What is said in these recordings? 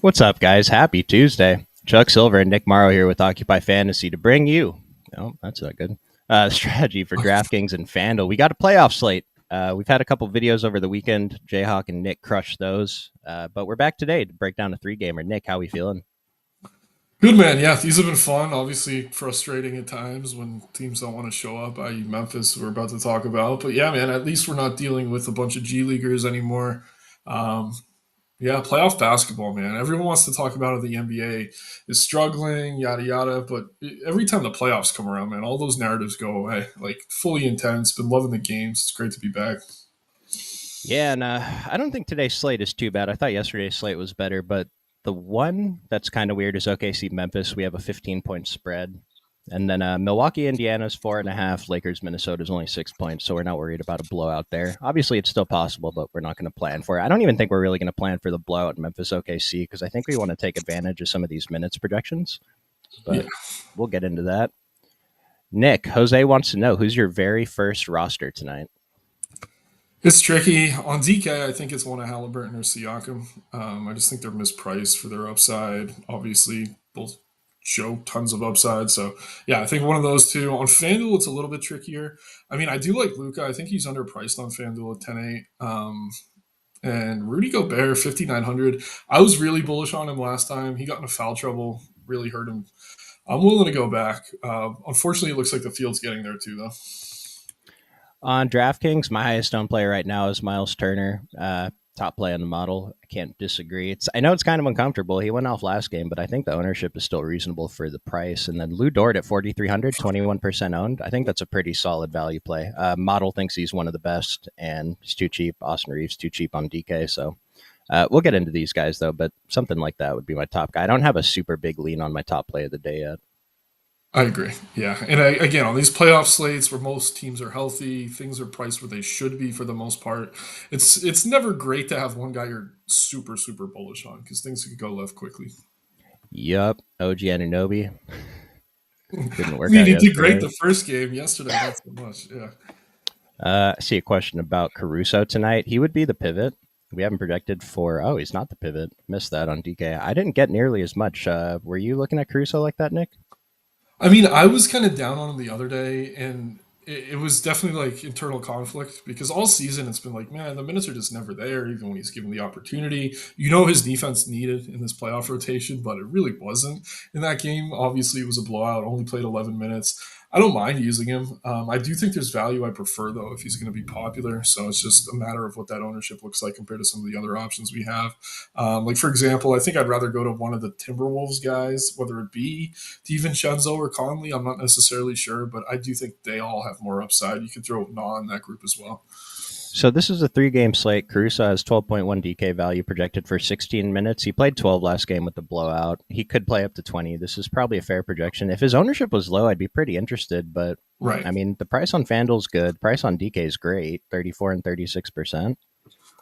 What's up, guys? Happy Tuesday. Chuck Silver and Nick Marro here with Occupy Fantasy to bring you, no, that's not good, strategy for DraftKings and FanDuel. We got a playoff slate. We've had a couple videos over the weekend. Jayhawk and Nick crushed those, but we're back today to break down a three-gamer. Nick, how we feeling? Good man, yeah. These have been fun. Obviously frustrating at times when teams don't want to show up. I.e., Memphis, we're about to talk about. But yeah, man, at least we're not dealing with a bunch of G leaguers anymore. Um, yeah, playoff basketball, man. Everyone wants to talk about how the NBA is struggling, yada yada. But every time the playoffs come around, man, all those narratives go away. Like fully intense. Been loving the games. It's great to be back. Yeah, and I don't think today's slate is too bad. I thought yesterday's slate was better, but the one that's kind of weird is OKC Memphis. We have a 15-point spread. And then Milwaukee, Indiana's 4.5. Lakers, Minnesota's only 6 points, so we're not worried about a blowout there. Obviously, it's still possible, but we're not going to plan for it. I don't even think we're really going to plan for the blowout in Memphis OKC because I think we want to take advantage of some of these minutes projections. Yeah. But we'll get into that. Nick, Jose wants to know who's your very first roster tonight. It's tricky. On DK, I think it's one of Halliburton or Siakam. I just think they're mispriced for their upside. Obviously, both show tons of upside. So, yeah, I think one of those two. On FanDuel, it's a little bit trickier. I mean, I do like Luca. I think he's underpriced on FanDuel at 10.8. And Rudy Gobert, 5,900. I was really bullish on him last time. He got into foul trouble, really hurt him. I'm willing to go back. Unfortunately, it looks like the field's getting there too, though. On DraftKings, my highest owned player right now is Miles Turner. Top play on the model. I can't disagree. I know it's kind of uncomfortable. He went off last game, but I think the ownership is still reasonable for the price. And then Lou Dort at 4,300, 21% owned. I think that's a pretty solid value play. Model thinks he's one of the best, and he's too cheap. Austin Reeves too cheap on DK. So we'll get into these guys though, but something like that would be my top guy. I don't have a super big lean on my top play of the day yet. I agree. Yeah, and again, on these playoff slates where most teams are healthy, things are priced where they should be for the most part. It's never great to have one guy you're super bullish on because things could go left quickly. Yup, OG Anunoby didn't I work mean, out he did great yesterday. the first game. Yesterday, not so much. Yeah. I see a question about Caruso tonight. He would be the pivot. We haven't projected for. Oh, he's not the pivot. Missed that on DK. I didn't get nearly as much. Were you looking at Caruso like that, Nick? I mean, I was kind of down on him the other day, and it was definitely like internal conflict because all season it's been like, man, the minutes are just never there, even when he's given the opportunity. You know, his defense needed in this playoff rotation, but it really wasn't in that game. Obviously, it was a blowout, only played 11 minutes. I don't mind using him. I do think there's value I prefer, though, if he's going to be popular. So it's just a matter of what that ownership looks like compared to some of the other options we have. Like, for example, I think I'd rather go to one of the Timberwolves guys, whether it be DiVincenzo or Conley. I'm not necessarily sure, but I do think they all have more upside. You could throw Na in that group as well. So this is a three-game slate. Caruso has 12.1 DK value projected for 16 minutes. He played 12 last game with the blowout. He could play up to 20. This is probably a fair projection. If his ownership was low, I'd be pretty interested. But Right. I mean, the price on FanDuel's good. Price on DK is great, 34 and 36%.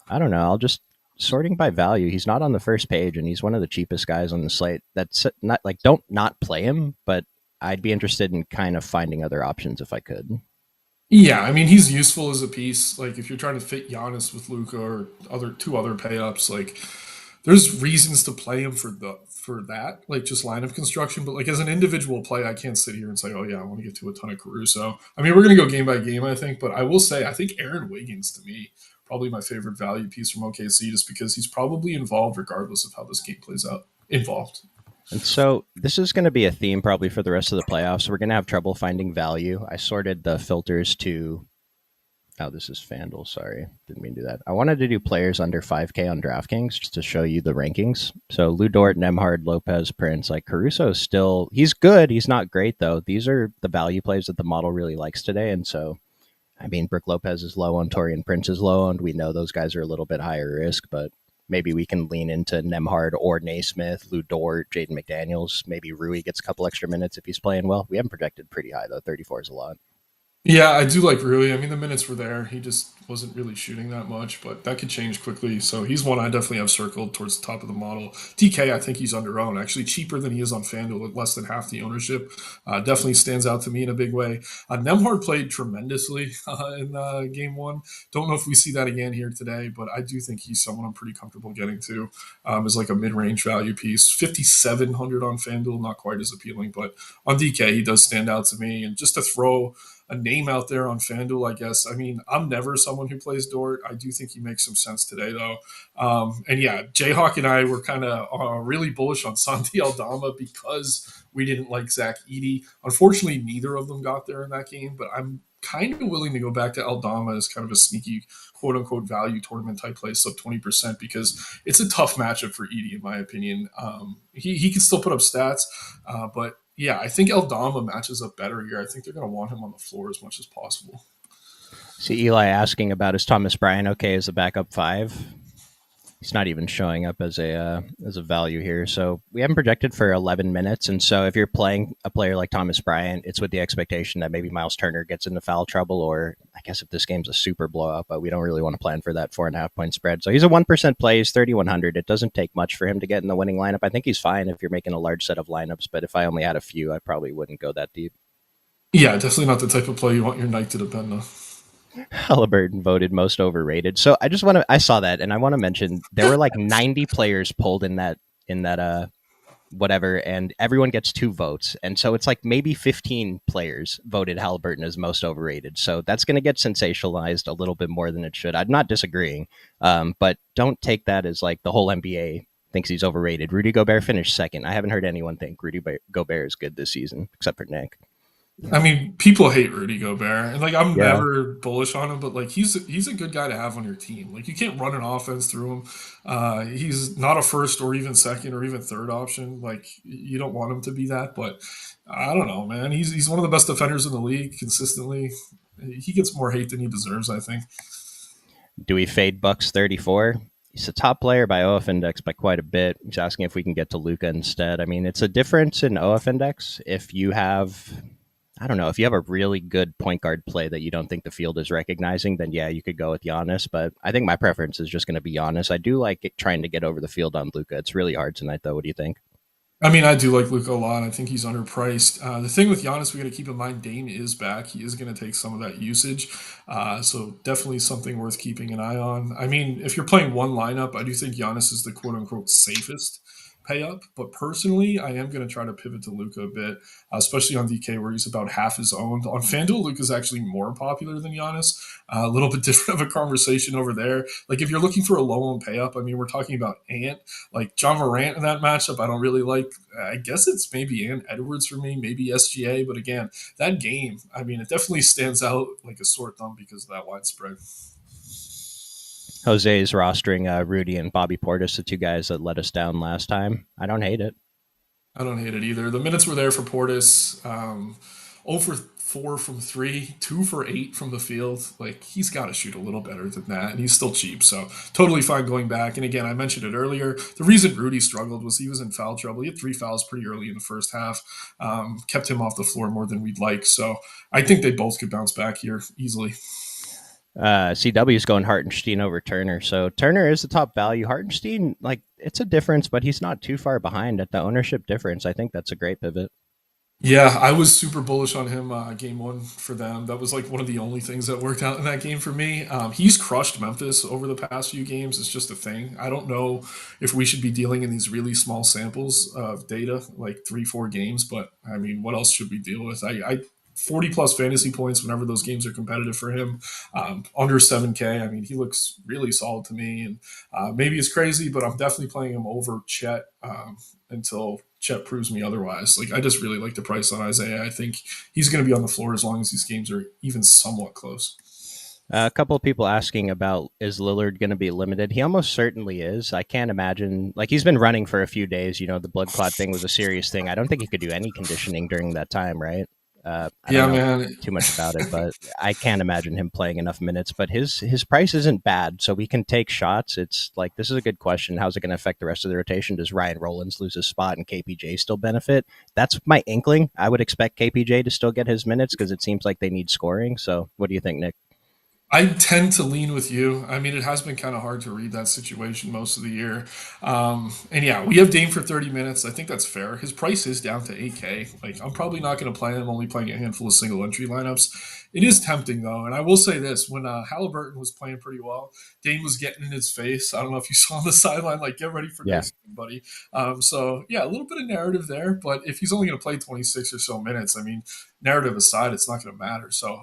I don't know. I'll just sorting by value. He's not on the first page, and he's one of the cheapest guys on the slate. That's not like don't not play him, but I'd be interested in kind of finding other options if I could. Yeah, I mean he's useful as a piece. Like if you're trying to fit Giannis with Luca or other two other pay ups, like there's reasons to play him for that, like just lineup construction. But like as an individual play, I can't sit here and say, oh yeah, I want to get to a ton of Caruso. I mean, we're gonna go game by game, I think, but I will say I think Aaron Wiggins to me probably my favorite value piece from OKC, just because he's probably involved regardless of how this game plays out. Involved. And so this is going to be a theme probably for the rest of the playoffs. We're going to have trouble finding value. I sorted the filters to. Oh, this is FanDuel. Sorry, didn't mean to do that. I wanted to do players under 5K on DraftKings just to show you the rankings. So Lou Dort, Nemhard, Lopez, Prince, like Caruso is still he's good. He's not great though. These are the value plays that the model really likes today. And so, I mean, Brooke Lopez is low on Torian Prince is low owned. We know those guys are a little bit higher risk, but maybe we can lean into Nemhard or Naismith, Lou Dort, Jaden McDaniels. Maybe Rui gets a couple extra minutes if he's playing well. We haven't projected pretty high though. 34 is a lot. Yeah, I do like Rui. I mean, the minutes were there. He just wasn't really shooting that much, but that could change quickly. So he's one I definitely have circled towards the top of the model. DK, I think he's under owned, actually cheaper than he is on FanDuel at less than half the ownership. Definitely stands out to me in a big way. Nemhard played tremendously in game one. Don't know if we see that again here today, but I do think he's someone I'm pretty comfortable getting to as like a mid range value piece. 5,700 on FanDuel, not quite as appealing, but on DK, he does stand out to me. And just to throw a name out there on FanDuel, I guess. I mean, I'm never someone who plays Dort. I do think he makes some sense today, though. And yeah, Jayhawk and I were kind of really bullish on Santi Aldama because we didn't like Zach Edey. Unfortunately, neither of them got there in that game, but I'm kind of willing to go back to Aldama as kind of a sneaky quote unquote value tournament type play, sub 20%, because it's a tough matchup for Edey, in my opinion. He can still put up stats, but yeah, I think Eldama matches up better here. I think they're going to want him on the floor as much as possible. See Eli asking about, is Thomas Bryant okay as a backup five? He's not even showing up as a value here. So we haven't projected for 11 minutes, and so if you're playing a player like Thomas Bryant, it's with the expectation that maybe Miles Turner gets into foul trouble, or I guess if this game's a super blowout, but we don't really want to plan for that 4.5 point spread. So he's a 1% play. He's 3,100. It doesn't take much for him to get in the winning lineup. I think he's fine if you're making a large set of lineups, but if I only had a few, I probably wouldn't go that deep. Yeah, definitely not the type of play you want your night to depend on. Halliburton voted most overrated. So I just want to, I saw that and I want to mention there were like 90 players pulled in that whatever, and everyone gets 2 votes. And so it's like maybe 15 players voted Halliburton as most overrated. So that's going to get sensationalized a little bit more than it should. I'm not disagreeing, but don't take that as like the whole NBA thinks he's overrated. Rudy Gobert finished second. I haven't heard anyone think Rudy Gobert is good this season, except for Nick. I mean, people hate Rudy Gobert, and like I'm Yeah. never bullish on him, but like he's a good guy to have on your team. Like you can't run an offense through him. He's not a first or even second or even third option. Like you don't want him to be that, but I don't know, man. He's one of the best defenders in the league consistently. He gets more hate than he deserves, I think. Do we fade Bucks 34? He's a top player by OF index by quite a bit. He's asking if we can get to Luca instead. I mean, it's a difference in OF index if you have, I don't know, if you have a really good point guard play that you don't think the field is recognizing, then yeah, you could go with Giannis. But I think my preference is just going to be Giannis. I do like trying to get over the field on Luca. It's really hard tonight, though. What do you think? I mean, I do like Luca a lot. I think he's underpriced. The thing with Giannis, we got to keep in mind, Dame is back. He is going to take some of that usage, so definitely something worth keeping an eye on. I mean, if you're playing one lineup, I do think Giannis is the quote unquote safest pay up. But personally, I am going to try to pivot to Luca a bit, especially on DK where he's about half his owned. On FanDuel, Luca's actually more popular than Giannis. A little bit different of a conversation over there. Like if you're looking for a low owned pay up, I mean, we're talking about Ant, like John Morant in that matchup. I don't really like. I guess it's maybe Ant Edwards for me, maybe SGA. But again, that game, I mean, it definitely stands out like a sore thumb because of that widespread. Jose is rostering Rudy and Bobby Portis, the 2 guys that let us down last time. I don't hate it. I don't hate it either. The minutes were there for Portis. 0 for 4 from three, 2 for 8 from the field. Like he's got to shoot a little better than that, and he's still cheap, so totally fine going back. And again, I mentioned it earlier. The reason Rudy struggled was he was in foul trouble. He had 3 fouls pretty early in the first half, kept him off the floor more than we'd like. So I think they both could bounce back here easily. CW is going Hartenstein over Turner. So Turner is the top value. Hartenstein, like, it's a difference, but he's not too far behind at the ownership difference. I think that's a great pivot. Yeah, I was super bullish on him game one for them. That was like one of the only things that worked out in that game for me. He's crushed Memphis over the past few games. It's just a thing. I don't know if we should be dealing in these really small samples of data, like 3, 4 games, but I mean, what else should we deal with? I 40 plus fantasy points whenever those games are competitive for him. Under 7K. I mean, he looks really solid to me. And maybe it's crazy, but I'm definitely playing him over Chet until Chet proves me otherwise. Like I just really like the price on Isaiah. I think he's going to be on the floor as long as these games are even somewhat close. A couple of people asking about, is Lillard going to be limited? He almost certainly is. I can't imagine, like, he's been running for a few days. You know, the blood clot thing was a serious thing. I don't think he could do any conditioning during that time, right? I don't Yeah, know man. too much about it, but I can't imagine him playing enough minutes. But his price isn't bad, so we can take shots. It's like this is a good question. How's it going to affect the rest of the rotation? Does Ryan Rollins lose his spot and KPJ still benefit? That's my inkling. I would expect KPJ to still get his minutes because it seems like they need scoring. So, what do you think, Nick? I tend to lean with you. I mean, it has been kind of hard to read that situation most of the year. And yeah, we have Dame for 30 minutes. I think that's fair. His price is down to 8K. Like, I'm probably not going to play him, only playing a handful of single entry lineups. It is tempting, though. And I will say this when Halliburton was playing pretty well, Dame was getting in his face. I don't know if you saw on the sideline, like, get ready for Yeah, next game, buddy. So, yeah, a little bit of narrative there. But if he's only going to play 26 or so minutes, I mean, narrative aside, it's not going to matter. So,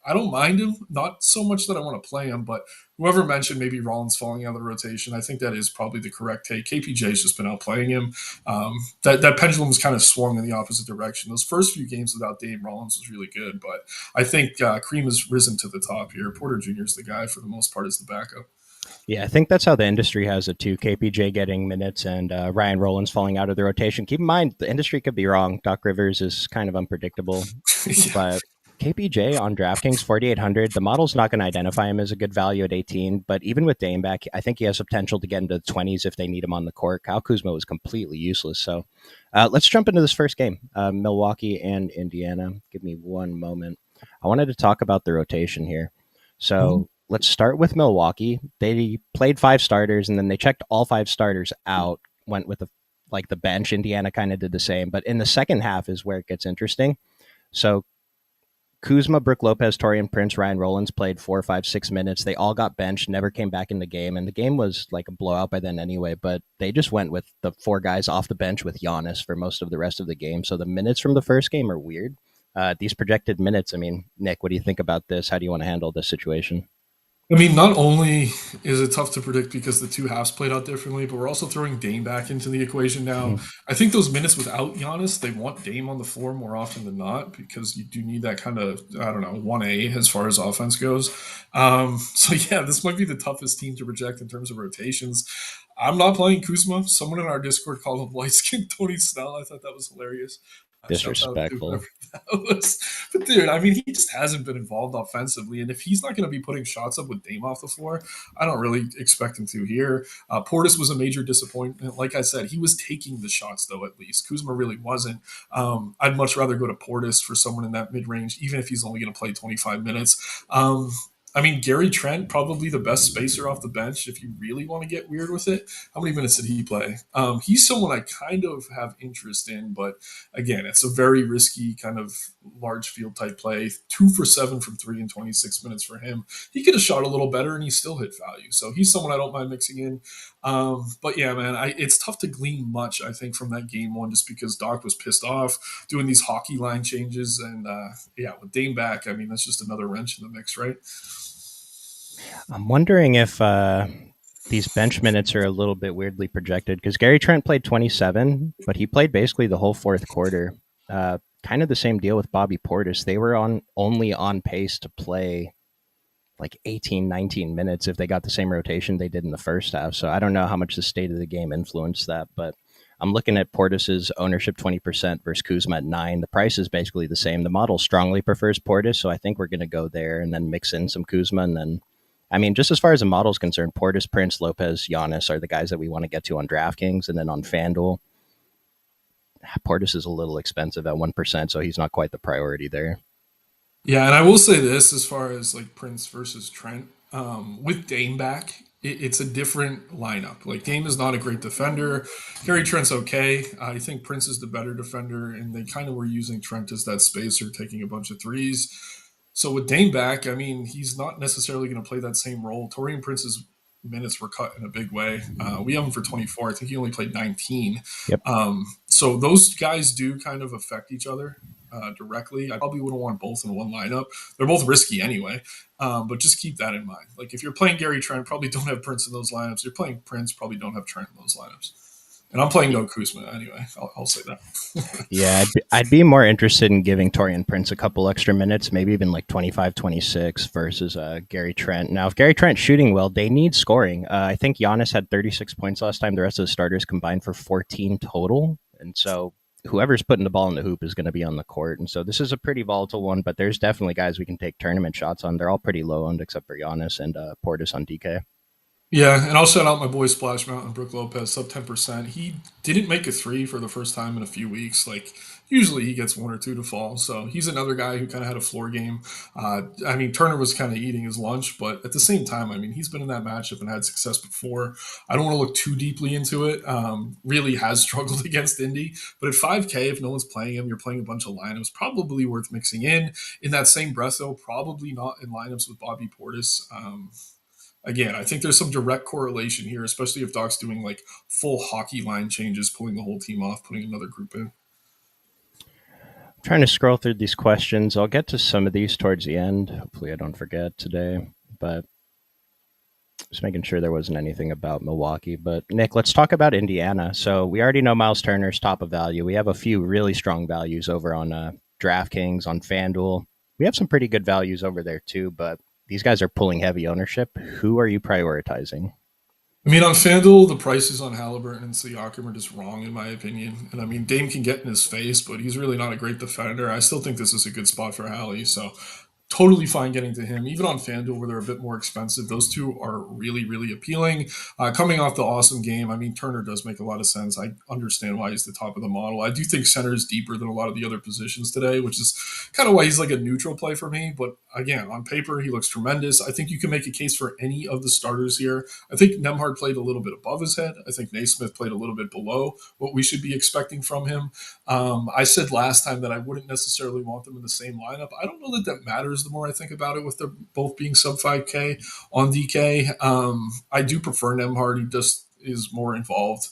I don't mind him, not so much that I want to play him, but whoever mentioned maybe Rollins falling out of the rotation, I think that is probably the correct take. KPJ's just been outplaying him. That pendulum's kind of swung in the opposite direction. Those first few games without Dame, Rollins was really good, but I think Cream has risen to the top here. Porter Jr. is the guy for the most part as the backup. yeah, I think that's how the industry has it too. KPJ getting minutes and Ryan Rollins falling out of the rotation. Keep in mind, the industry could be wrong. Doc Rivers is kind of unpredictable, Yeah. but KPJ on DraftKings 4,800. The model's not going to identify him as a good value at 18, but even with Dame back, I think he has the potential to get into the 20s if they need him on the court. Kyle Kuzma was completely useless. So let's jump into this first game, Milwaukee and Indiana. Give me one moment. I wanted to talk about the rotation here. Mhm. So let's start with Milwaukee. They played five starters and then they checked all five starters out, went with the bench. Indiana kind of did the same, but in the second half is where it gets interesting. So Kuzma, Brook Lopez, Torian Prince, Ryan Rollins played 4, 5, 6 minutes. They all got benched, never came back in the game. And the game was like a blowout by then anyway, but they just went with the four guys off the bench with Giannis for most of the rest of the game. So the minutes from the first game are weird. These projected minutes, I mean, Nick, what do you think about this? How do you want to handle this situation? I mean, not only is it tough to predict because the two halves played out differently, but we're also throwing Dame back into the equation now. I think those minutes without Giannis, they want Dame on the floor more often than not because you do need that kind of, I don't know, 1A as far as offense goes. So, yeah, this might be the toughest team to project in terms of rotations. I'm not playing Kuzma. Someone in our Discord called him light skinned Tony Snell. I thought that was hilarious. Shouts out to Disrespectful. whoever that was. But dude, I mean, he just hasn't been involved offensively, and if he's not going to be putting shots up with Dame off the floor, I don't really expect him to here. Portis was a major disappointment. Like I said, he was taking the shots though. At least Kuzma really wasn't. I'd much rather go to Portis for someone in that mid range, even if he's only going to play 25 minutes. I mean, Gary Trent, probably the best spacer off the bench if you really want to get weird with it. How many minutes did he play? He's someone I kind of have interest in, but again, it's a very risky kind of large field type play. 2 for 7 from three in 26 minutes for him. He could have shot a little better and he still hit value. So he's someone I don't mind mixing in. But yeah, man, it's tough to glean much, I think, from that game one just because Doc was pissed off doing these hockey line changes. And yeah, with Dame back, I mean, that's just another wrench in the mix, right? I'm wondering if these bench minutes are a little bit weirdly projected because Gary Trent played 27, but he played basically the whole fourth quarter. Kind of the same deal with Bobby Portis. They were only on pace to play like 18, 19 minutes if they got the same rotation they did in the first half. So I don't know how much the state of the game influenced that, but I'm looking at Portis's ownership 20% versus Kuzma at 9. The price is basically the same. The model strongly prefers Portis, so I think we're going to go there and then mix in some Kuzma. And then, I mean, just as far as the model is concerned, Portis, Prince, Lopez, Giannis are the guys that we want to get to on DraftKings. And then on FanDuel, Portis is a little expensive at 1%, so he's not quite the priority there. Yeah, and I will say this as far as like Prince versus Trent, with Dame back, it's a different lineup. Like Dame is not a great defender. Gary Trent's okay. I think Prince is the better defender, and they kind of were using Trent as that spacer, taking a bunch of threes. So with Dame back, I mean, he's not necessarily going to play that same role. Torian Prince's minutes were cut in a big way. We have him for 24. I think he only played 19. Yep. So those guys do kind of affect each other directly. I probably wouldn't want both in one lineup. They're both risky anyway, but just keep that in mind. Like if you're playing Gary Trent, probably don't have Prince in those lineups. If you're playing Prince, probably don't have Trent in those lineups. And I'm playing no Kuzma anyway. I'll say that. Yeah, I'd be more interested in giving Torian Prince a couple extra minutes, maybe even like 25, 26 versus Gary Trent. Now, if Gary Trent's shooting well, they need scoring. I think Giannis had 36 points last time. The rest of the starters combined for 14 total. And so whoever's putting the ball in the hoop is going to be on the court. And so this is a pretty volatile one, but there's definitely guys we can take tournament shots on. They're all pretty low owned except for Giannis and Portis on DK. Yeah, and I'll shout out my boy Splash Mountain, Brook Lopez, up 10%. He didn't make a three for the first time in a few weeks. Like, usually he gets one or two to fall. So he's another guy who kind of had a floor game. I mean, Turner was kind of eating his lunch, but at the same time, I mean, he's been in that matchup and had success before. I don't want to look too deeply into it. Really has struggled against Indy. But at 5K, if no one's playing him, you're playing a bunch of lineups, probably worth mixing in. In that same breath, though, probably not in lineups with Bobby Portis. Again, I think there's some direct correlation here, especially if Doc's doing like full hockey line changes, pulling the whole team off, putting another group in. I'm trying to scroll through these questions. I'll get to some of these towards the end. Hopefully, I don't forget today. But just making sure there wasn't anything about Milwaukee. But Nick, let's talk about Indiana. So we already know Miles Turner's top of value. We have a few really strong values over on DraftKings, on FanDuel. We have some pretty good values over there too, but these guys are pulling heavy ownership. Who are you prioritizing? I mean, on FanDuel, the prices on Halliburton and Siakam are just wrong, in my opinion. And I mean, Dame can get in his face, but he's really not a great defender. I still think this is a good spot for Hallie. So totally fine getting to him. Even on FanDuel, where they're a bit more expensive, those two are really, really appealing. Coming off the awesome game, I mean, Turner does make a lot of sense. I understand why he's the top of the model. I do think center is deeper than a lot of the other positions today, which is kind of why he's like a neutral play for me. But again, on paper, he looks tremendous. I think you can make a case for any of the starters here. I think Nemhard played a little bit above his head. I think Naismith played a little bit below what we should be expecting from him. I said last time that I wouldn't necessarily want them in the same lineup. I don't know that that matters the more I think about it with them both being sub 5K on DK. I do prefer Nemhard. He just is more involved.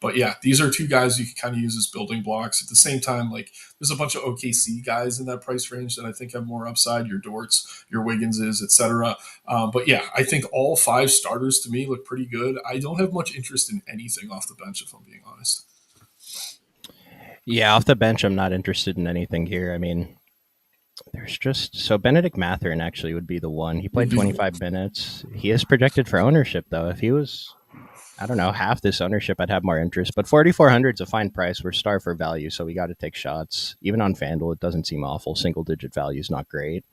But yeah, these are two guys you can kind of use as building blocks. At the same time, like there's a bunch of OKC guys in that price range that I think have more upside. Your Dorts, your Wigginses, etc. But yeah, I think all five starters to me look pretty good. I don't have much interest in anything off the bench, if I'm being honest. Yeah, off the bench, I'm not interested in anything here. I mean, there's just so Benedict Mathurin actually would be the one. He played 25 minutes. He is projected for ownership though. If he was, I don't know, half this ownership, I'd have more interest. But 4,400 is a fine price. We're star for value, so we got to take shots. Even on FanDuel, it doesn't seem awful. Single digit value is not great,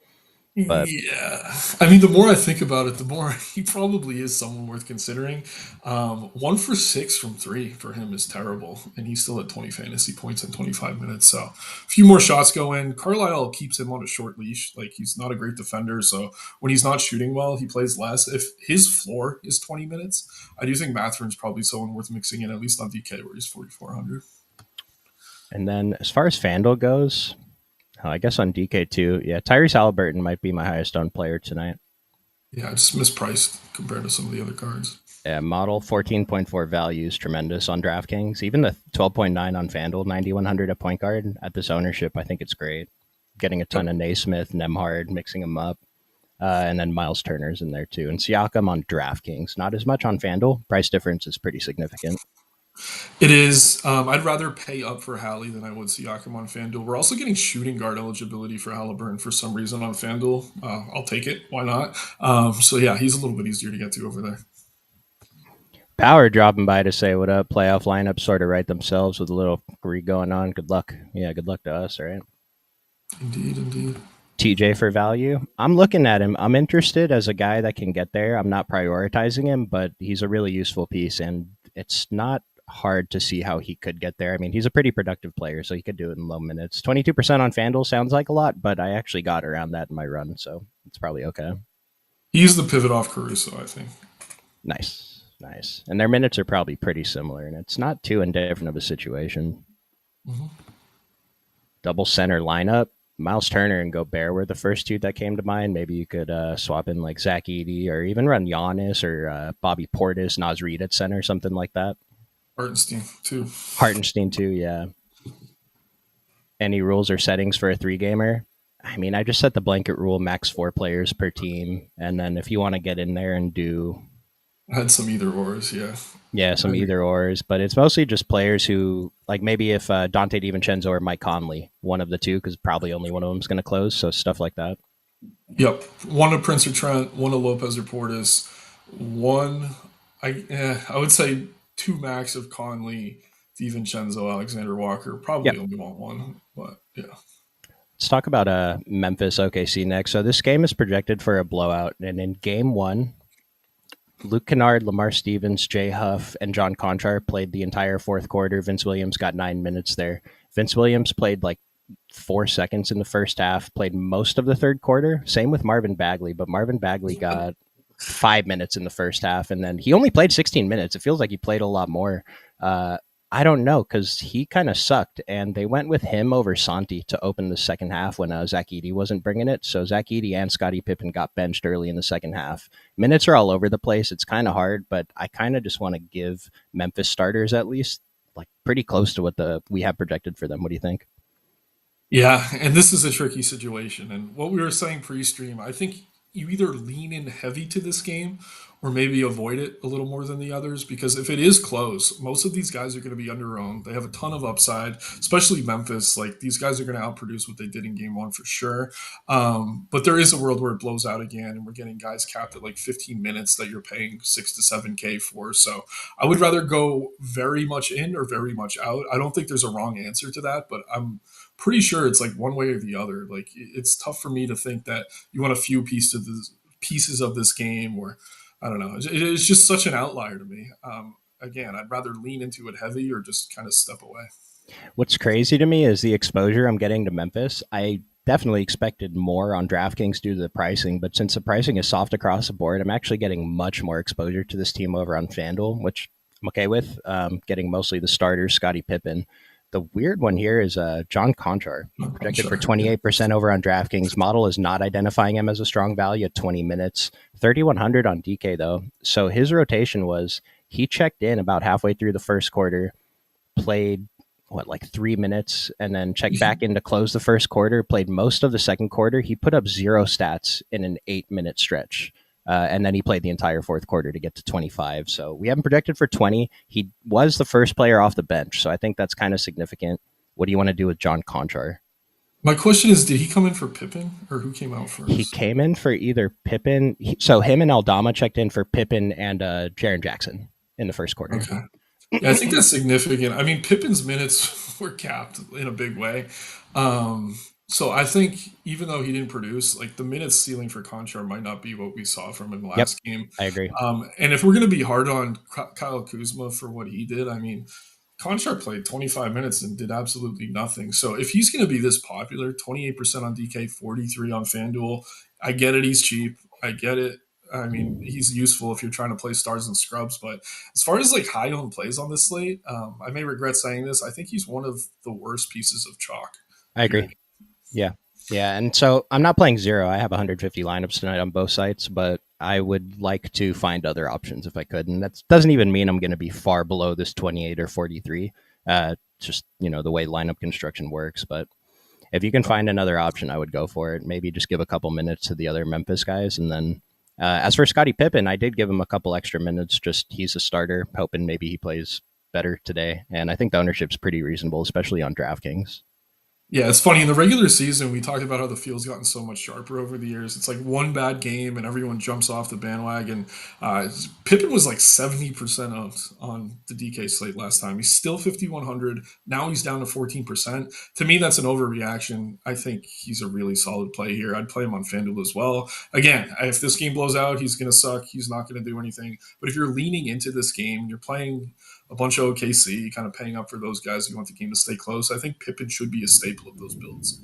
but Yeah, I mean, the more I think about it, the more he probably is someone worth considering. 1 for 6 from three for him is terrible, and he's still at 20 fantasy points in 25 minutes. So, a few more shots go in. Carlisle keeps him on a short leash. Like he's not a great defender, so when he's not shooting well, he plays less. If his floor is 20 minutes, I do think Mathurin's probably someone worth mixing in, at least on DK where he's 4,400. and then as far as FanDuel goes, I guess on DK2, yeah, Tyrese Halliburton might be my highest owned player tonight. Yeah, just mispriced compared to some of the other cards. Yeah, model 14.4 value is tremendous on DraftKings. Even the 12.9 on FanDuel, 9,100 at point guard at this ownership, I think it's great. Getting a ton Yep. of Naismith, Nemhard, mixing them up. And then Miles Turner's in there too. And Siakam on DraftKings, not as much on FanDuel. Price difference is pretty significant. It is. I'd rather pay up for Hallie than I would Siakam on FanDuel. We're also getting shooting guard eligibility for Halliburton for some reason on FanDuel. I'll take it. Why not? So yeah, he's a little bit easier to get to over there. Power dropping by to say what up. Playoff lineups sort of write themselves with a little re going on. Good luck. Yeah, good luck to us, right? Indeed, indeed. TJ for value. I'm looking at him. I'm interested as a guy that can get there. I'm not prioritizing him, but he's a really useful piece, and it's not hard to see how he could get there. I mean, he's a pretty productive player, so he could do it in low minutes. 22% on FanDuel sounds like a lot, but I actually got around that in my run, so it's probably okay. He's the pivot off Caruso, I think. Nice. Nice. And their minutes are probably pretty similar, and it's not too indifferent of a situation. Hmm. Double center lineup. Miles Turner and Gobert were the first two that came to mind. Maybe you could swap in like Zach Edey or even run Giannis or Bobby Portis, Naz Reid at center, something like that. Artenstein too. Hartenstein too, yeah. Any rules or settings for a three gamer? I mean, I just set the blanket rule, max 4 players per team, and then if you want to get in there and do I had some either ors. Yeah. yeah, I some agree. either ors, but it's mostly just players who like maybe if Dante DiVincenzo or Mike Conley, one of the two, because probably only one of them is going to close, so stuff like that. Yep. One of Prince or Trent. One of Lopez or Portis. One. I would say two max of Conley. DiVincenzo, Alexander Walker. Yep. Probably only want one, but yeah. Let's talk about Memphis OKC next. So this game is projected for a blowout, and in game one, Luke Kennard, Lamar Stevens, Jay Huff, and John Conchar played the entire fourth quarter. Vince Williams got 9 minutes there. Vince Williams played like 4 seconds in the first half, played most of the third quarter. Same with Marvin Bagley, but Marvin Bagley got 5 minutes in the first half, and then he only played 16 minutes. It feels like he played a lot more. Uh, I don't know because he kind of sucked, and they went with him over Santi to open the second half when Zach Edey wasn't bringing it. So Zach Edey and Scottie Pippen got benched early in the second half. Minutes are all over the place. It's kind of hard, but I kind of just want to give Memphis starters at least like pretty close to what we have projected for them. What do you think? Yeah, and this is a tricky situation. And what we were saying pre-stream, I think you either lean in heavy to this game or maybe avoid it a little more than the others because if it is close, most of these guys are going to be underowned. They have a ton of upside, especially Memphis. Like these guys are going to outproduce what they did in game one for sure. But there is a world where it blows out again, and we're getting guys capped at like 15 minutes that you're paying 6 to 7K for. So I would rather go very much in or very much out. I don't think there's a wrong answer to that, but I'm pretty sure it's like one way or the other. Like it's tough for me to think that you want a few pieces of this game, or I don't know. It's just such an outlier to me. Again, I'd rather lean into it heavy or just kind of step away. What's crazy to me is the exposure I'm getting to Memphis. I definitely expected more on DraftKings due to the pricing, but since the pricing is soft across the board, I'm actually getting much more exposure to this team over on FanDuel, which I'm okay with. Getting mostly the starters, Scottie Pippen. The weird one here is John Conchar, projected for Yeah. 28% over on DraftKings. Model is not identifying him as a strong value at 20 minutes. 3,100 on DK, though. So his rotation was he checked in about halfway through the first quarter, played like 3 minutes, and then checked back in to close the first quarter, played most of the second quarter. He put up 0 stats in an 8 minute stretch. And then he played the entire fourth quarter to get to 25. So we haven't projected for 20. He was the first player off the bench. So I think that's kind of significant. What do you want to do with John Conchar? My question is, did he come in for Pippen or who came out He first? came in for either Pippen. So him and Aldama checked in for Pippen and Jaren Jackson in the first quarter. Okay. Yeah, I think that's significant. I mean, Pippen's minutes were capped in a big way. Um, so I think even though he didn't produce, like the minutes ceiling for Conchar might not be what we saw from him Yep, last game. I agree. And if we're going to be hard on Kyle Kuzma for what he did, I mean, Conchar played 25 minutes and did absolutely nothing. So if he's going to be this popular, 28% on DK, 43 on FanDuel, I get it. He's cheap. I get it. I mean, he's useful if you're trying to play stars and scrubs. But as far as like high owned plays on this slate, I may regret saying this. I think he's one of the worst pieces of chalk I agree. here. Yeah. Yeah. And so I'm not playing zero. I have 150 lineups tonight on both sites, but I would like to find other options if I could. And that doesn't even mean I'm going to be far below this 28 or 43. Just, the way lineup construction works. But if you can find another option, I would go for it. Maybe just give a couple minutes to the other Memphis guys. And then as for Scottie Pippen, I did give him a couple extra minutes. Just he's a starter, hoping maybe he plays better today. And I think the ownership's pretty reasonable, especially on DraftKings. Yeah, it's funny. In the regular season, we talked about how the field's gotten so much sharper over the years. It's like one bad game and everyone jumps off the bandwagon. Pippen was like 70% on the DK slate last time. He's still 5,100. Now he's down to 14%. To me, that's an overreaction. I think he's a really solid play here. I'd play him on FanDuel as well. Again, if this game blows out, he's going to suck. He's not going to do anything. But if you're leaning into this game, you're playing a bunch of OKC, kind of paying up for those guys who want the game to stay close. I think Pippen should be a staple of those builds.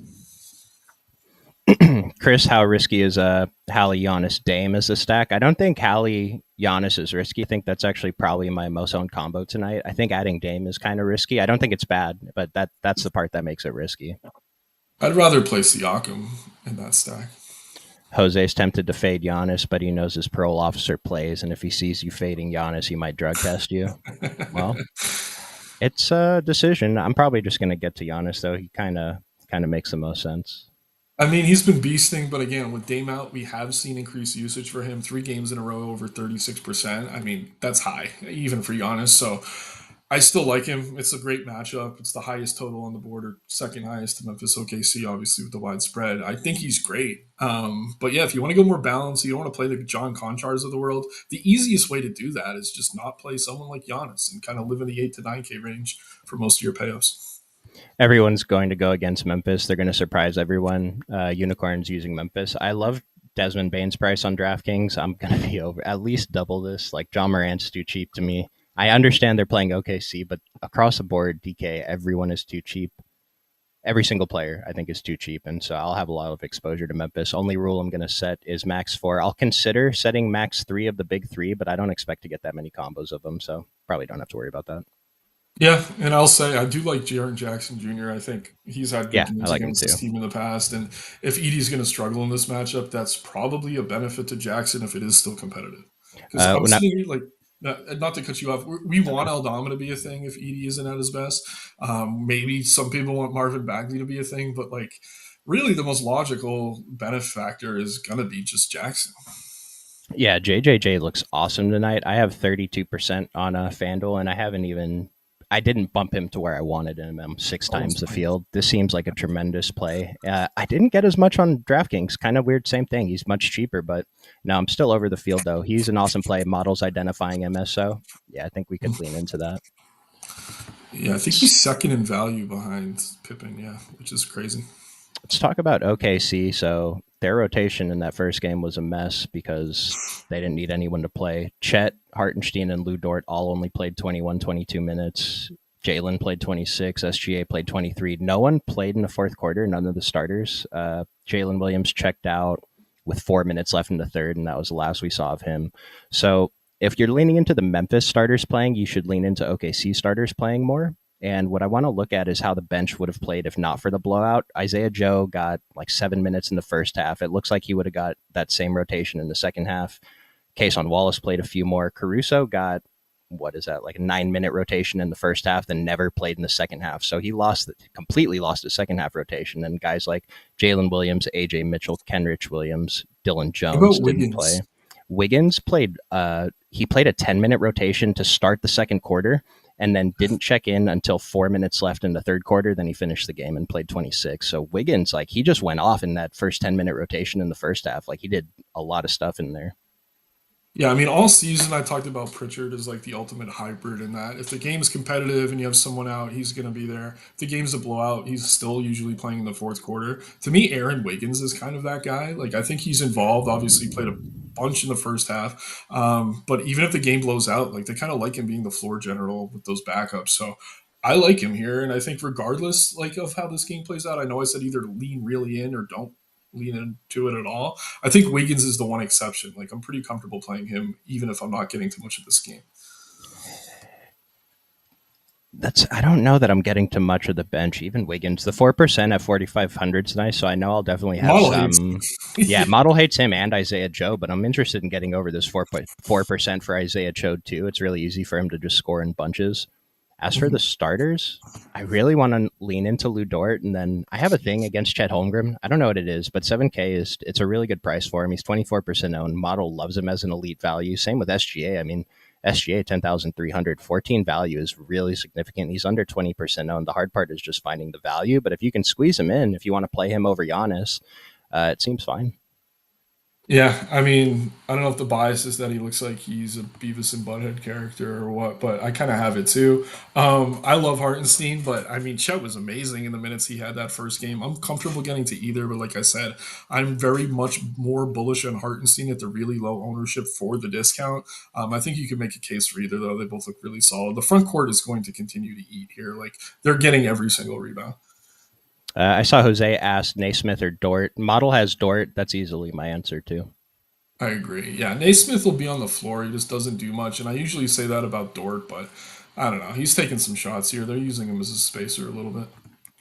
Chris, how risky is Hallie Giannis Dame as a stack? I don't think Hallie Giannis is risky. I think that's actually probably my most owned combo tonight. I think adding Dame is kind of risky. I don't think it's bad, but that's the part that makes it risky. I'd rather play Siakam in that stack. Jose's tempted to fade Giannis, but he knows his parole officer plays, and if he sees you fading Giannis, he might drug test you. Well, it's a decision. I'm probably just going to get to Giannis, though. He kind of makes the most sense. I mean, he's been beasting, but again, with Dame out, we have seen increased usage for him. 3 games in a row over 36%. I mean, that's high, even for Giannis. So I still like him. It's a great matchup. It's the highest total on the board, or second highest to Memphis OKC, obviously with the wide spread. I think he's great. But yeah, if you want to go more balanced, you don't want to play the John Conchars of the world. The easiest way to do that is just not play someone like Giannis and kind of live in the 8 to 9K range for most of your payoffs. Everyone's going to go against Memphis. They're going to surprise everyone. Unicorns using Memphis. I love Desmond Bane's price on DraftKings. I'm going to be over at least double this. Like John Morant's too cheap to me. I understand they're playing OKC, but across the board, DK, everyone is too cheap. Every single player, I think, is too cheap. And so I'll have a lot of exposure to Memphis. Only rule I'm going to set is max 4. I'll consider setting max 3 of the big 3, but I don't expect to get that many combos of them. So probably don't have to worry about that. Yeah, and I'll say I do like Jaren Jackson Jr. I think he's had good Yeah, I games like him against this too. team in the past, and if Edie's going to struggle in this matchup, that's probably a benefit to Jackson if it is still competitive. Because I'm When I, sitting here like, not to cut you off, we it's want okay. Aldama to be a thing if Edie isn't at his best. Maybe some people want Marvin Bagley to be a thing, but like, really, the most logical benefactor is going to be just Jackson. Yeah, JJJ looks awesome tonight. I have 32% on FanDuel, and I didn't bump him to where I wanted him. I'm six Oh, times it's the fine. field. This seems like a tremendous play. I didn't get as much on DraftKings. Kind of weird, same thing. He's much cheaper, but no, I'm still over the field, though. He's an awesome play. Models identifying MSO. Yeah, I think we could lean into that. Yeah, I think he's second in value behind Pippen. Yeah, which is crazy. Let's talk about OKC. So their rotation in that first game was a mess because they didn't need anyone to play. Chet, Hartenstein, and Lou Dort all only played 21, 22 minutes. Jalen played 26. SGA played 23. No one played in the fourth quarter, none of the starters. Jalen Williams checked out with 4 minutes left in the third, and that was the last we saw of him. So if you're leaning into the Memphis starters playing, you should lean into OKC starters playing more. And what I want to look at is how the bench would have played if not for the blowout. Isaiah Joe got like 7 minutes in the first half. It looks like he would have got that same rotation in the second half. Cason Wallace played a few more. Caruso got, what is that, like a 9 minute rotation in the first half, then never played in the second half. So he completely lost the second half rotation. And guys like Jalen Williams, AJ Mitchell, Kenrich Williams, Dylan What about Jones didn't play. Wiggins? Wiggins played, he played a 10-minute rotation to start the second quarter and then didn't check in until 4 minutes left in the third quarter. Then he finished the game and played 26. So Wiggins, like, he just went off in that first 10-minute rotation in the first half. Like, he did a lot of stuff in there. Yeah, I mean, all season I talked about Pritchard as like the ultimate hybrid in that if the game's competitive and you have someone out, he's going to be there. If the game's a blowout, he's still usually playing in the fourth quarter. To me, Aaron Wiggins is kind of that guy. Like, I think he's involved. Obviously, played a bunch in the first half. But even if the game blows out, like, they kind of like him being the floor general with those backups. So I like him here. And I think regardless, like, of how this game plays out, I know I said either lean really in or don't lean into it at all. I think Wiggins is the one exception. Like, I'm pretty comfortable playing him, even if I'm not getting too much of this game. I don't know that I'm getting to much of the bench. Even Wiggins, the 4% at 4,500 is nice. So I know I'll definitely have Model hates some. Yeah, him. model hates him and Isaiah Joe, but I'm interested in getting over this 4% for Isaiah Joe too. It's really easy for him to just score in bunches. As for the starters, I really want to lean into Lou Dort, and then I have a thing against Chet Holmgren. I don't know what it is, but 7K it's a really good price for him. He's 24% owned. Model loves him as an elite value. Same with SGA. I mean, SGA 10,300, 14 value is really significant. He's under 20% owned. The hard part is just finding the value, but if you can squeeze him in, if you want to play him over Giannis, it seems fine. Yeah, I mean, I don't know if the bias is that he looks like he's a Beavis and Butthead character or what, but I kind of have it too. I love Hartenstein, but I mean, Chet was amazing in the minutes he had that first game. I'm comfortable getting to either, but like I said, I'm very much more bullish on Hartenstein at the really low ownership for the discount. I think you can make a case for either, though. They both look really solid. The front court is going to continue to eat here. Like, they're getting every single rebound. I saw Jose ask Naismith or Dort. Model has Dort. That's easily my answer too. I agree. Yeah, Naismith will be on the floor. He just doesn't do much, and I usually say that about Dort, but I don't know. He's taking some shots here. They're using him as a spacer a little bit.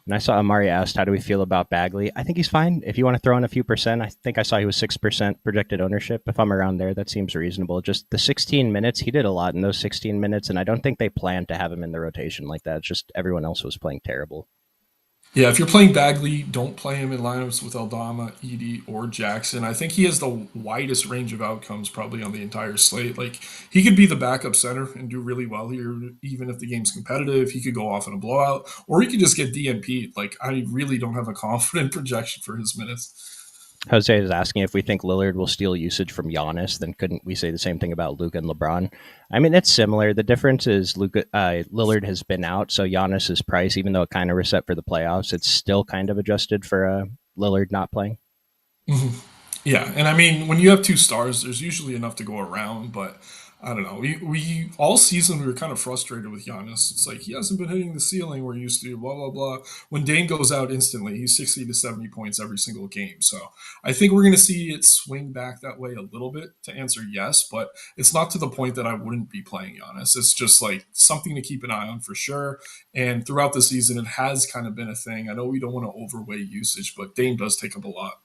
And I saw Amari asked, how do we feel about Bagley? I think he's fine. If you want to throw in a few percent, I think I saw he was 6% projected ownership. If I'm around there, that seems reasonable. Just the 16 minutes, he did a lot in those 16 minutes, and I don't think they planned to have him in the rotation like that. It's just everyone else was playing terrible. Yeah, if you're playing Bagley, don't play him in lineups with Aldama, Edie, or Jackson. I think he has the widest range of outcomes probably on the entire slate. Like he could be the backup center and do really well here, even if the game's competitive. He could go off in a blowout, or he could just get DNP'd. Like I really don't have a confident projection for his minutes. Jose is asking if we think Lillard will steal usage from Giannis. Then couldn't we say the same thing about Luka and LeBron? I mean, it's similar. The difference is Lillard has been out, so Giannis's price, even though it kind of reset for the playoffs, it's still kind of adjusted for Lillard not playing. Mhm. Yeah, and I mean, when you have two stars, there's usually enough to go around. But I don't know. We all season we were kind of frustrated with Giannis. It's like he hasn't been hitting the ceiling we're used to. Blah blah blah. When Dame goes out instantly, he's 60 to 70 points every single game. So I think we're going to see it swing back that way a little bit. To answer yes, but it's not to the point that I wouldn't be playing Giannis. It's just like something to keep an eye on for sure. And throughout the season, it has kind of been a thing. I know we don't want to overweigh usage, but Dame does take up a lot.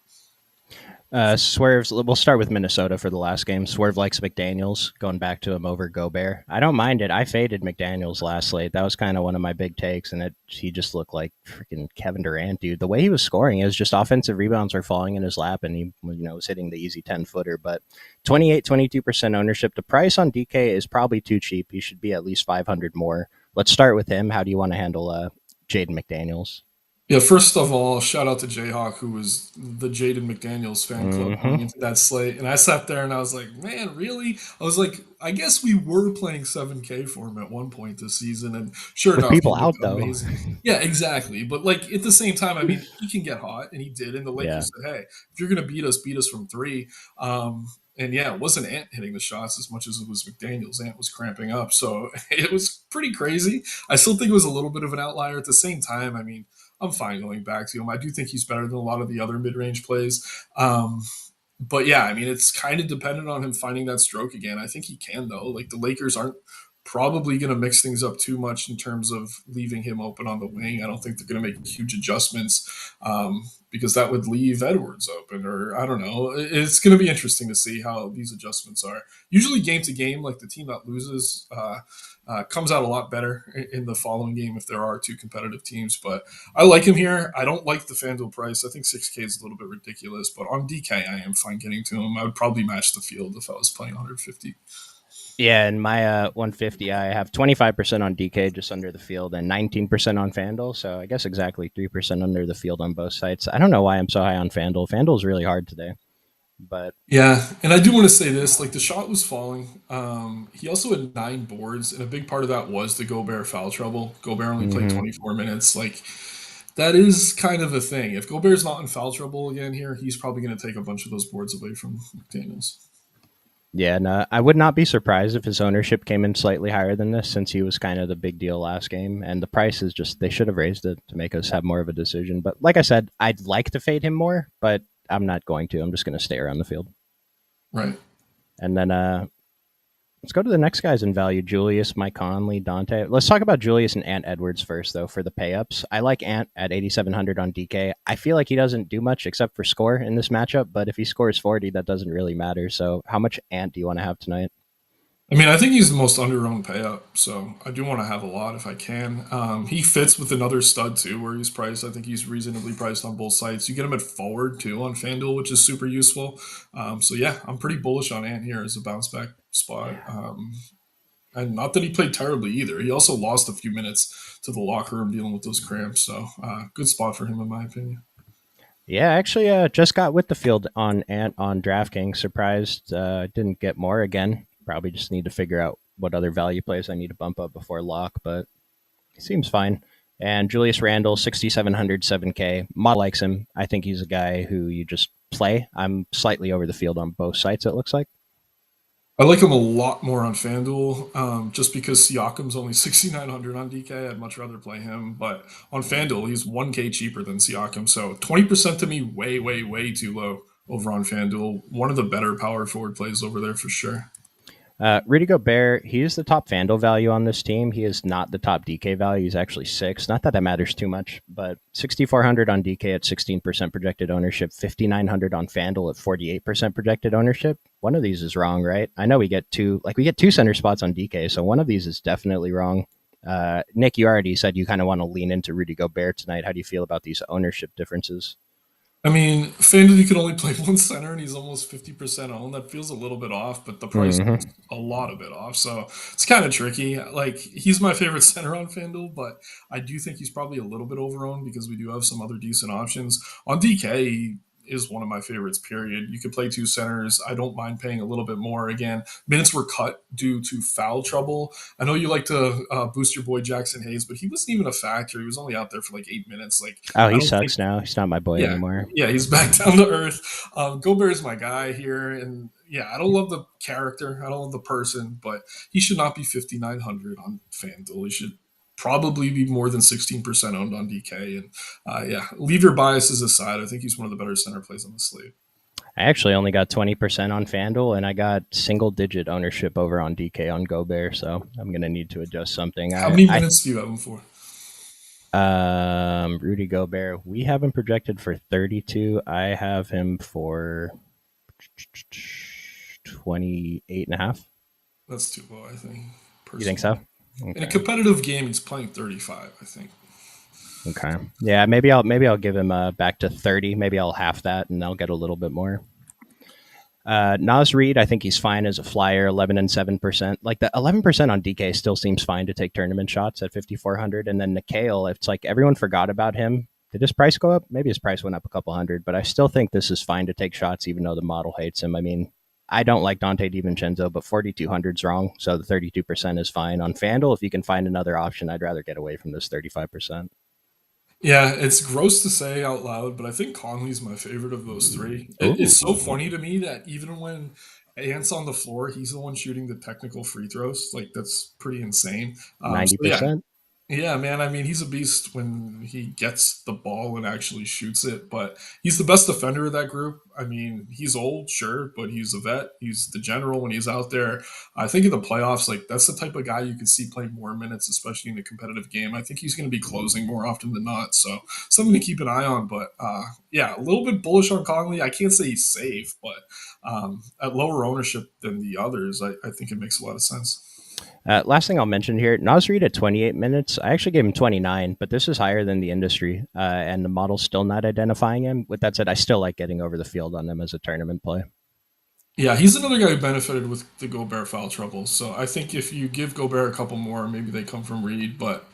Swerves, we'll start with Minnesota for the last game. Swerve likes McDaniels, going back to him over Gobert. I don't mind it. I faded McDaniels last slate. That was kind of one of my big takes, and he just looked like freaking Kevin Durant, dude. The way he was scoring, it was just offensive rebounds were falling in his lap, and he was hitting the easy 10-footer. But 22% ownership. The price on DK is probably too cheap. He should be at least 500 more. Let's start with him. How do you want to handle Jaden McDaniels? Yeah, first of all, shout out to Jayhawk, who was the Jaden McDaniels fan club going Mm-hmm. into that slate. And I sat there and I was like, man, really? I was like, I guess we were playing 7K for him at one point this season. And sure With enough, he people looked out, though. amazing. Yeah, exactly. But like at the same time, I mean, he can get hot, and he did. And the Yeah. Lakers said, hey, if you're going to beat us from three. And yeah, it wasn't Ant hitting the shots as much as it was McDaniels. Ant was cramping up. So it was pretty crazy. I still think it was a little bit of an outlier. At the same time, I mean, I'm fine going back to him. I do think he's better than a lot of the other mid range plays. But yeah, I mean, it's kind of dependent on him finding that stroke again. I think he can, though. Like the Lakers aren't probably going to mix things up too much in terms of leaving him open on the wing. I don't think they're going to make huge adjustments because that would leave Edwards open, or I don't know. It's going to be interesting to see how these adjustments are. Usually, game to game, like the team that loses comes out a lot better in the following game if there are two competitive teams. But I like him here. I don't like the FanDuel price. I think 6K is a little bit ridiculous, but on DK, I am fine getting to him. I would probably match the field if I was playing 150. Yeah, in my 150, I have 25% on DK, just under the field, and 19% on FanDuel. So I guess exactly 3% under the field on both sites. I don't know why I'm so high on FanDuel. FanDuel's really hard today, but Yeah, and I do want to say this: like the shot was falling. He also had 9 boards, and a big part of that was the Gobert foul trouble. Gobert only played mhm. 24 minutes. Like that is kind of a thing. If Gobert's not in foul trouble again here, he's probably going to take a bunch of those boards away from McDaniels. Yeah, no, I would not be surprised if his ownership came in slightly higher than this, since he was kind of the big deal last game. And the price is just, they should have raised it to make us have more of a decision. But like I said, I'd like to fade him more, but I'm not going to. I'm just going to stay around the field. Right. And then let's go to the next guys in value: Julius, Mike Conley, Dante. Let's talk about Julius and Ant Edwards first, though, for the pay ups. I like Ant at 8,700 on DK. I feel like he doesn't do much except for score in this matchup, but if he scores 40, that doesn't really matter. So, how much Ant do you want to have tonight? I mean, I think he's the most under-owned payout, so I do want to have a lot if I can. He fits with another stud too, where he's priced. I think he's reasonably priced on both sites. You get him at forward too on FanDuel, which is super useful. So yeah, I'm pretty bullish on Ant here as a bounce back spot. And not that he played terribly either. He also lost a few minutes to the locker room dealing with those cramps. So good spot for him in my opinion. Yeah, actually, just got with the field on Ant on DraftKings. Surprised didn't get more again. Probably just need to figure out what other value plays I need to bump up before lock, but he seems fine. And Julius Randle, 6,700, 7K. Mod likes him. I think he's a guy who you just play. I'm slightly over the field on both sites, it looks like. I like him a lot more on FanDuel, just because Siakam's only 6,900 on DK. I'd much rather play him, but on FanDuel he's 1K cheaper than Siakam. So 20% to me, way, way, way too low over on FanDuel. One of the better power forward plays over there for sure. Rudy Gobert, he is the top FanDuel value on this team. He is not the top DK value. He's actually six. Not that that matters too much, but 6,400 on DK at 16% projected ownership, 5,900 on FanDuel at 48% projected ownership. One of these is wrong, right? I know we get two center spots on DK, so one of these is definitely wrong. Nick, you already said you kind of want to lean into Rudy Gobert tonight. How do you feel about these ownership differences? I mean, FanDuel can only play one center, and he's almost 50% owned. That feels a little bit off, but the price Mm-hmm. is a lot of it off. So it's kind of tricky. Like, he's my favorite center on FanDuel, but I do think he's probably a little bit overowned because we do have some other decent options. On DK, he is one of my favorites, period. You could play two centers. I don't mind paying a little bit more. Again, minutes were cut due to foul trouble. I know you like to boost your boy Jackson Hayes, but he wasn't even a factor. He was only out there for like 8 minutes. Like, Oh, I he don't think sucks now. He's not my boy yeah, anymore. yeah, he's back down to earth. Gobert is my guy here, and yeah, I don't love the character, I don't love the person, but he should not be 5,900 on FanDuel. He should probably be more than 16% owned on DK. And yeah, leave your biases aside. I think he's one of the better center plays on the slate. I actually only got 20% on FanDuel, and I got single digit ownership over on DK on Gobert, so I'm going to need to adjust something. How many minutes do you have him for? Rudy Gobert, we have him projected for 32. I have him for 28 and a half. That's too low, I think. You think Personally, so? in a Okay. competitive game, he's playing 35. I think. Okay. Yeah, maybe I'll give him back to 30. Maybe I'll half that and I'll get a little bit more. Nas Reed, I think he's fine as a flyer, 11 and 7%. Like the 11% on DK still seems fine to take tournament shots at 5,400. And then Nikhil, it's like everyone forgot about him. Did his price go up? Maybe his price went up a couple hundred, but I still think this is fine to take shots, even though the model hates him. I mean, I don't like Dante DiVincenzo, but 4,200 is wrong. So the 32% is fine. On FanDuel, if you can find another option, I'd rather get away from this 35%. Yeah, it's gross to say out loud, but I think Conley's my favorite of those three. It's so Ooh, funny to me that even when Ant's on the floor, he's the one shooting the technical free throws. Like, that's pretty insane. So yeah, 90%. yeah, man. I mean, he's a beast when he gets the ball and actually shoots it, but he's the best defender of that group. I mean, he's old, sure, but he's a vet. He's the general when he's out there. I think in the playoffs, like, that's the type of guy you can see playing more minutes, especially in a competitive game. I think he's going to be closing more often than not. So something to keep an eye on. But yeah, a little bit bullish on Conley. I can't say he's safe, but at lower ownership than the others, I think it makes a lot of sense. Last thing I'll mention here, Nas Reed at 28 minutes. I actually gave him 29, but this is higher than the industry, and the model's still not identifying him. With that said, I still like getting over the field on them as a tournament play. Yeah, he's another guy who benefited with the Gobert foul trouble. So I think if you give Gobert a couple more, maybe they come from Reed. But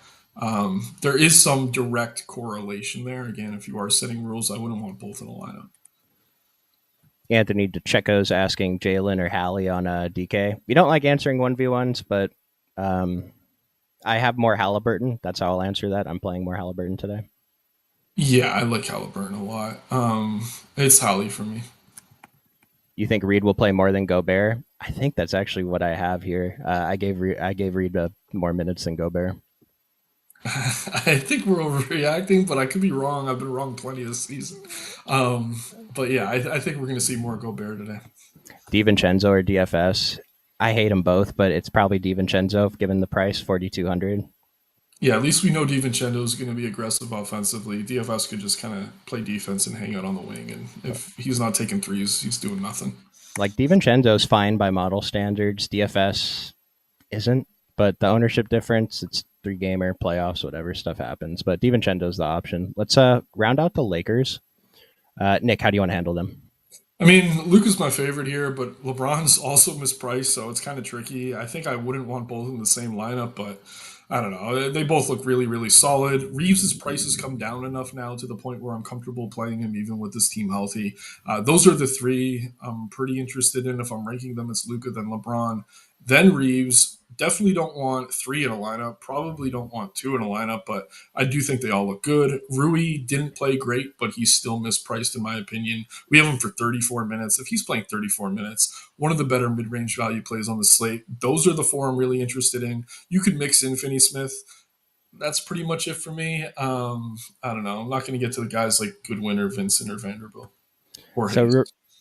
there is some direct correlation there. Again, if you are setting rules, I wouldn't want both in a lineup. Anthony DeCheco's asking Jalen or Hallie on DK. We don't like answering 1v1s, but um, I have more Halliburton. That's how I'll answer that. I'm playing more Halliburton today. Yeah, I like Halliburton a lot. It's Holly for me. You think Reed will play more than Gobert? I think that's actually what I have here. I gave Reed more minutes than Gobert. I think we're overreacting, but I could be wrong. I've been wrong plenty this season. Um, but yeah, I think we're going to see more Gobert today. DiVincenzo or DFS? I hate them both, but it's probably DiVincenzo given the price, 4,200. Yeah, at least we know DiVincenzo is going to be aggressive offensively. DFS could just kind of play defense and hang out on the wing, and if he's not taking threes, he's doing nothing. Like DiVincenzo's fine by model standards. DFS isn't, but the ownership difference, it's three gamer playoffs, whatever stuff happens. But DiVincenzo's the option. Let's round out the Lakers. Nick, how do you want to handle them? I mean, Luke is my favorite here, but LeBron's also mispriced, so it's kind of tricky. I think I wouldn't want both in the same lineup, but I don't know. They both look really, really solid. Reeves' price has come down enough now to the point where I'm comfortable playing him even with this team healthy. Those are the three I'm pretty interested in. If I'm ranking them, it's Luca, then LeBron, then Reeves. Definitely don't want three in a lineup. Probably don't want two in a lineup, but I do think they all look good. Rui didn't play great, but he's still mispriced in my opinion. We have him for 34 minutes. If he's playing 34 minutes, one of the better mid-range value plays on the slate. Those are the four I'm really interested in. You could mix in Finney Smith. That's pretty much it for me. I don't know. I'm not going to get to the guys like Goodwin or Vincent or Vanderbilt or So Hayes.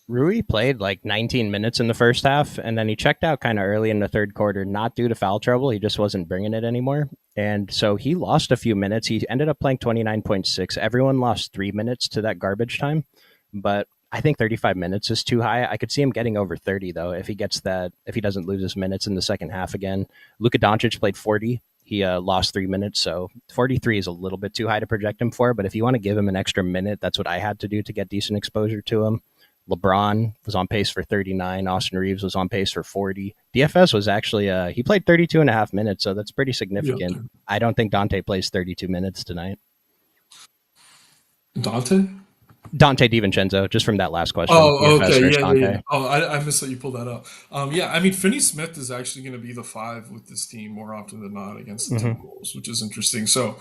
Rui played like 19 minutes in the first half, and then he checked out kind of early in the third quarter, not due to foul trouble. He just wasn't bringing it anymore. And so he lost a few minutes. He ended up playing 29.6. Everyone lost 3 minutes to that garbage time. But I think 35 minutes is too high. I could see him getting over 30, though, if he gets that, if he doesn't lose his minutes in the second half again. Luka Doncic played 40. He lost 3 minutes, so 43 is a little bit too high to project him for. But if you want to give him an extra minute, that's what I had to do to get decent exposure to him. LeBron was on pace for 39. Austin Reeves was on pace for 40. DFS was actually, he played 32 and a half minutes, so that's pretty significant. I don't think Dante plays 32 minutes tonight. Dante? Dante DiVincenzo, just from that last question. Oh, DFS okay. versus Yeah. Dante. Oh, I missed that you pulled that up. Yeah, I mean, Finney Smith is actually going to be the 5 with this team more often than not against the Mm-hmm. Timberwolves, which is interesting. So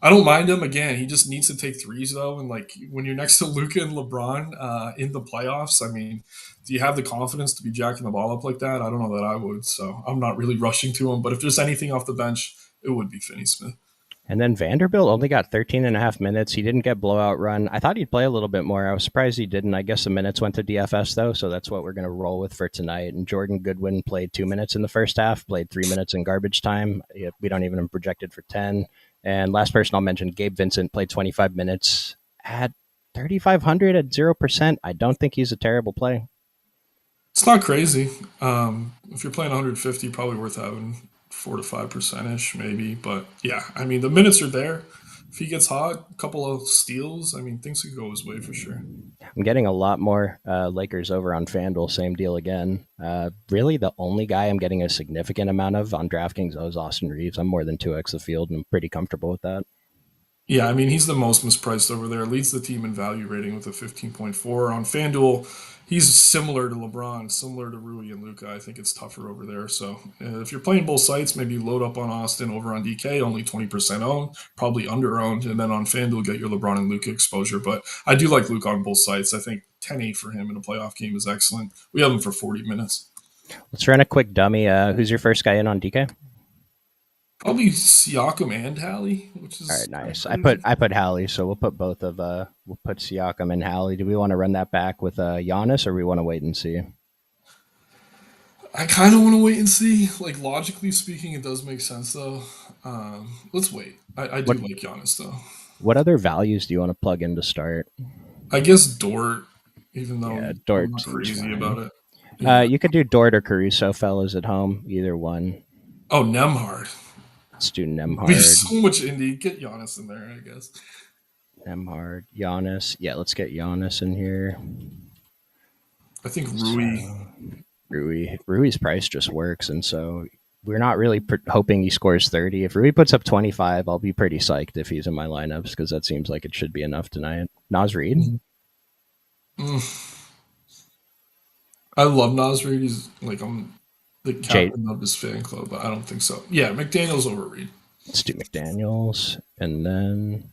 I don't mind him. Again, he just needs to take threes, though. And, like, when you're next to Luka and LeBron in the playoffs, I mean, do you have the confidence to be jacking the ball up like that? I don't know that I would. So I'm not really rushing to him. But if there's anything off the bench, it would be Finney Smith. And then Vanderbilt only got 13 and a half minutes. He didn't get blowout run. I thought he'd play a little bit more. I was surprised he didn't. I guess the minutes went to DFS, though, so that's what we're going to roll with for tonight. And Jordan Goodwin played 2 minutes in the first half, played 3 minutes in garbage time. We don't even have projected for 10. And last person I'll mention, Gabe Vincent, played 25 minutes at 3,500 at 0%. I don't think he's a terrible play. It's not crazy. If you're playing 150, probably worth having 4 to 5% ish, maybe. But yeah, I mean, the minutes are there. If he gets hot, a couple of steals, I mean, things could go his way for sure. I'm getting a lot more Lakers over on FanDuel. Same deal again. Really, the only guy I'm getting a significant amount of on DraftKings is Austin Reeves. I'm more than 2x the field, and I'm pretty comfortable with that. Yeah, I mean, he's the most mispriced over there. Leads the team in value rating with a 15.4. On FanDuel, he's similar to LeBron, similar to Rui and Luca. I think it's tougher over there. So if you're playing both sites, maybe load up on Austin over on DK, only 20% owned, probably under owned. And then on FanDuel, get your LeBron and Luca exposure. But I do like Luca on both sites. I think 10-8 for him in a playoff game is excellent. We have him for 40 minutes. Let's run a quick dummy. Who's your first guy in on DK? Probably Siakam and Hallie, which All is right, nice. I crazy. put Hallie, so we'll put both of we'll put Siakam and Hallie. Do we want to run that back with Giannis, or we want to wait and see? I kind of want to wait and see. Like logically speaking, it does make sense though. Let's wait. I do What like Giannis though. what other values do you want to plug in to start? I guess Dort, even though Yeah, I'm Dort not seems crazy about fine. it. Yeah. You could do Dort or Caruso, fellas at home. Either one. Oh, Nemhard. Let's do We have Nemhard. so much indie. Get Giannis in there, I guess. Nemhard, Giannis. Yeah, let's get Giannis in here. I think Rui. So Rui's price just works, and so we're not really hoping he scores 30. If Rui puts up 25, I'll be pretty psyched if he's in my lineups because that seems like it should be enough tonight. Nas Reed. Mm. I love Nas Reed. He's like I'm the Jay, captain of his fan club, but I don't think so. Yeah, McDaniel's over Reed. let's do McDaniels, and then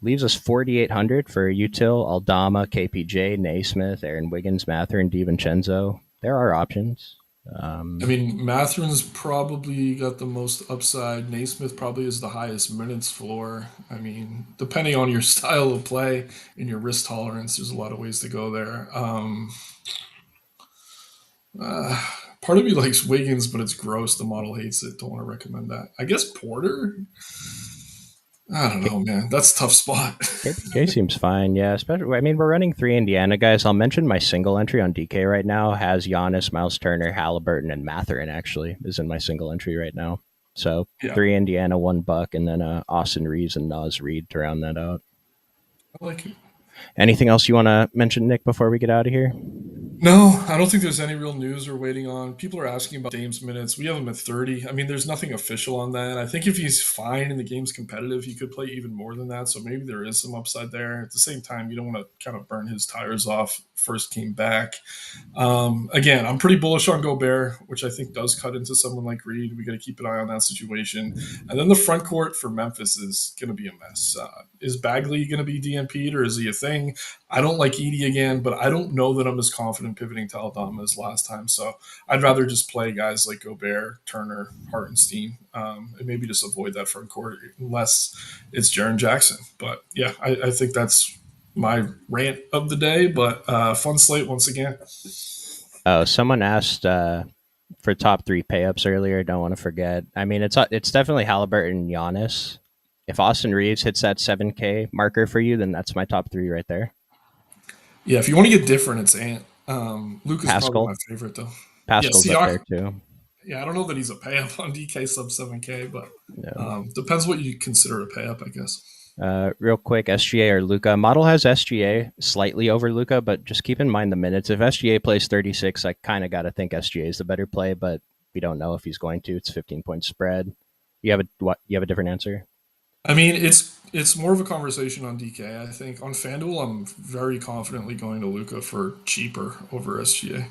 leaves us 4,800 for Util, Aldama, KPJ, Naismith, Aaron Wiggins, Mather, and DiVincenzo. There are options. I mean, Matherin's probably got the most upside. Naismith probably is the highest minutes floor. I mean, depending on your style of play and your risk tolerance, there's a lot of ways to go there. Part of me likes Wiggins, but it's gross. The model hates it. Don't want to recommend that. I guess Porter. I don't know, man. That's a tough spot. KPJ seems fine, yeah. Especially, I mean, we're running 3 Indiana guys. I'll mention my single entry on DK right now has Giannis, Miles Turner, Halliburton, and Matherin. Actually, is in my single entry right now. So Yeah, 3 Indiana, 1 Buck, and then Austin Reeves and Nas Reed to round that out. I like it. Anything else you want to mention, Nick, before we get out of here? No, I don't think there's any real news we're waiting on. People are asking about Dame's minutes. We have him at 30. I mean, there's nothing official on that. I think if he's fine and the game's competitive, he could play even more than that. So maybe there is some upside there. At the same time, you don't want to kind of burn his tires off first came back. Again, I'm pretty bullish on Gobert, which I think does cut into someone like Reed. We got to keep an eye on that situation. And then the front court for Memphis is going to be a mess. Is Bagley going to be DNP'd or is he a thing? I don't like Edie again, but I don't know that I'm as confident pivoting to Aldama as last time. So I'd rather just play guys like Gobert, Turner, Hartenstein, and maybe just avoid that front court unless it's Jaren Jackson. But yeah, I think that's my rant of the day. But fun slate once again. Oh, someone asked for top 3 pay-ups earlier. Don't want to forget. I mean, it's definitely Halliburton and Giannis. If Austin Reeves hits that 7K marker for you, then that's my top 3 right there. Yeah, if you want to get different, it's Ant. Luke is probably Pascal. my favorite though. Yeah, Pascal's up Siak. there too. Yeah, I don't know that he's a pay up on DK sub 7K, but No. depends what you consider a pay up, I guess. Real quick, SGA or Luca. Model has SGA slightly over Luca, but just keep in mind the minutes. If SGA plays 36, I kind of got to think SGA is the better play, but we don't know if he's going to. It's 15-point spread. You have a what? You have a different answer? I mean, it's more of a conversation on DK. I think on FanDuel, I'm very confidently going to Luca for cheaper over SGA.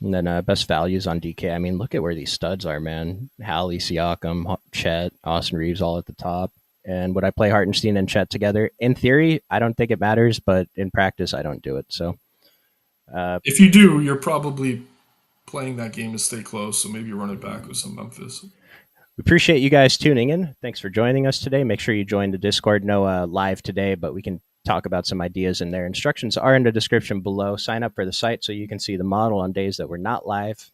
And then best values on DK. I mean, look at where these studs are, man. Hallie, Siakam, Chet, Austin Reeves, all at the top. And would I play Hartenstein and Chet together? In theory, I don't think it matters, but in practice, I don't do it. So If you do, you're probably playing that game to stay close, so maybe run it back with some Memphis. we appreciate you guys tuning in. Thanks for joining us today. Make sure you join the Discord. No live today, but we can talk about some ideas in there. Instructions are in the description below. Sign up for the site so you can see the model on days that we're not live.